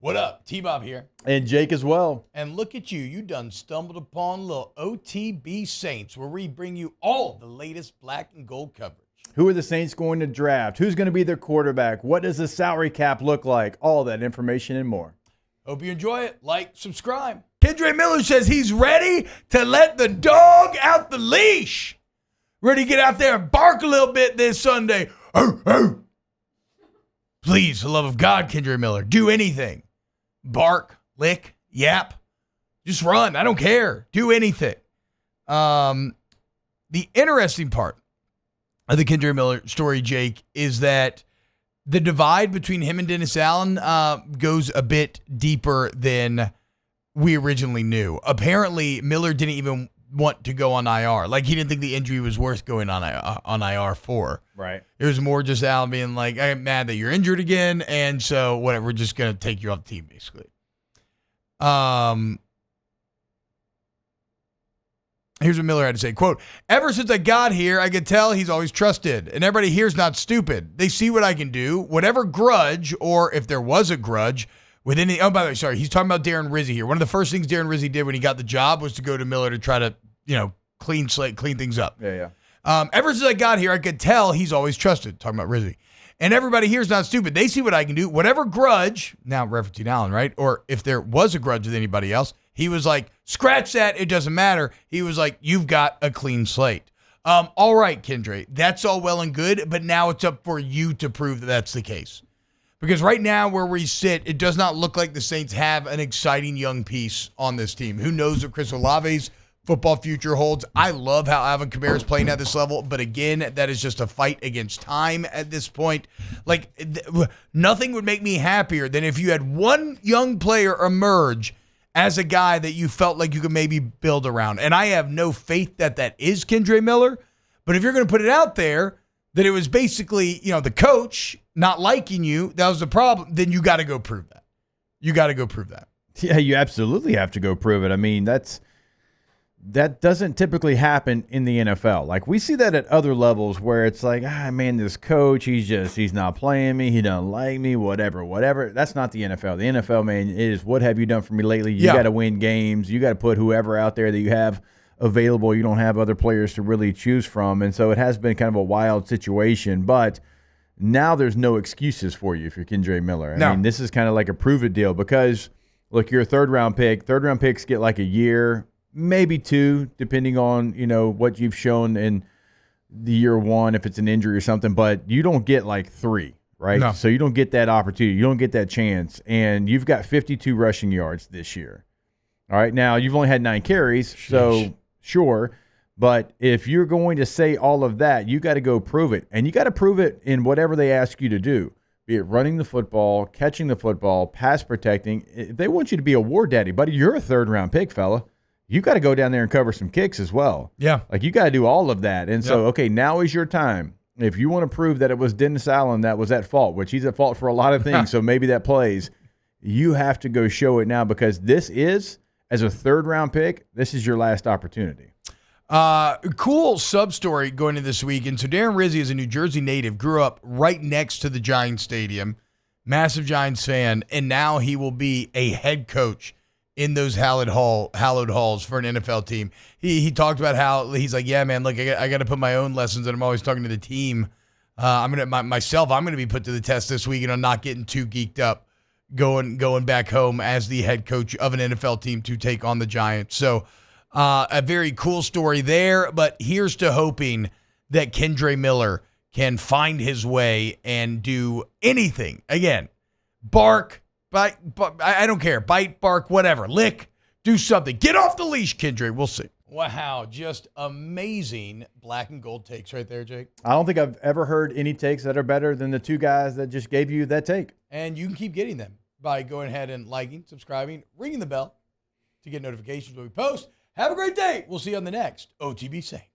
What up? T-Bob here. And Jake as well. And look at you. You done stumbled upon little OTB Saints, where we bring you all the latest black and gold coverage. Who are the Saints going to draft? Who's going to be their quarterback? What does the salary cap look like? All that information and more. Hope you enjoy it. Like, subscribe. Kendre Miller says he's ready to let the dog out the leash. Ready to get out there and bark a little bit this Sunday. Arr, arr. Please, for the love of God, Kendre Miller, do anything. Bark, lick, yap. Just run. I don't care. Do anything. The interesting part of the Kendre Miller story, Jake, is that the divide between him and Dennis Allen goes a bit deeper than we originally knew. Apparently, Miller didn't even want to go on IR. Like, he didn't think the injury was worth going on IR for. Right. It was more just Allen being like, I'm mad that you're injured again, and so whatever, we're just going to take you off the team, basically. Here's what Miller had to say, quote, ever since I got here, I could tell he's always trusted, and everybody here's not stupid. They see what I can do. Whatever grudge, or if there was a grudge, within the, oh, by the way, sorry, he's talking about Darren Rizzi here. One of the first things Darren Rizzi did when he got the job was to go to Miller to try to, clean things up. Yeah. Ever since I got here, I could tell he's always trusted, talking about Rizzi. And everybody here's not stupid. They see what I can do. Whatever grudge, now referencing Allen, right? Or if there was a grudge with anybody else, he was like, scratch that. It doesn't matter. He was like, you've got a clean slate. All right, Kendre, that's all well and good, but now it's up for you to prove that that's the case. Because right now where we sit, it does not look like the Saints have an exciting young piece on this team. Who knows what Chris Olave's football future holds? I love how Alvin Kamara is playing at this level, but again, that is just a fight against time at this point. Like, nothing would make me happier than if you had one young player emerge as a guy that you felt like you could maybe build around. And I have no faith that that is Kendre Miller, but if you're going to put it out there that it was basically, the coach not liking you, that was the problem, then you got to go prove that. You got to go prove that. Yeah, you absolutely have to go prove it. I mean, that doesn't typically happen in the NFL. Like, we see that at other levels where it's like, man, this coach, he's not playing me. He doesn't like me, whatever. That's not the NFL. The NFL, man, is what have you done for me lately? You got to win games. You got to put whoever out there that you have available. You don't have other players to really choose from. And so it has been kind of a wild situation. But now there's no excuses for you if you're Kendre Miller. I mean, this is kind of like a prove-it deal because, look, you're a third-round pick. Third-round picks get like a year, maybe two, depending on, what you've shown in the year one, if it's an injury or something, but you don't get like three, right? No. So you don't get that opportunity. You don't get that chance. And you've got 52 rushing yards this year. All right. Now, you've only had 9 carries, so sure. But if you're going to say all of that, you got to go prove it. And you got to prove it in whatever they ask you to do, be it running the football, catching the football, pass protecting. If they want you to be a war daddy, buddy, you're a third-round pick, fella. You got to go down there and cover some kicks as well. Yeah. Like, you got to do all of that. And so, okay, now is your time. If you want to prove that it was Dennis Allen that was at fault, which he's at fault for a lot of things, so maybe that plays, you have to go show it now because this is, as a third-round pick, this is your last opportunity. Cool sub-story going into this week. And so Darren Rizzi is a New Jersey native, grew up right next to the Giants Stadium, massive Giants fan, and now he will be a head coach in those hallowed halls for an NFL team. He talked about how he's like, yeah, man, look, I got to put my own lessons, and I'm always talking to the team. I'm gonna be put to the test this week, and I'm not getting too geeked up going back home as the head coach of an NFL team to take on the Giants. So a very cool story there, but here's to hoping that Kendre Miller can find his way and do anything. Again, bark, bite, I don't care. Bite, bark, whatever. Lick, do something. Get off the leash, Kendre. We'll see. Wow, just amazing black and gold takes right there, Jake. I don't think I've ever heard any takes that are better than the two guys that just gave you that take. And you can keep getting them by going ahead and liking, subscribing, ringing the bell to get notifications when we post. Have a great day. We'll see you on the next OTB Saints.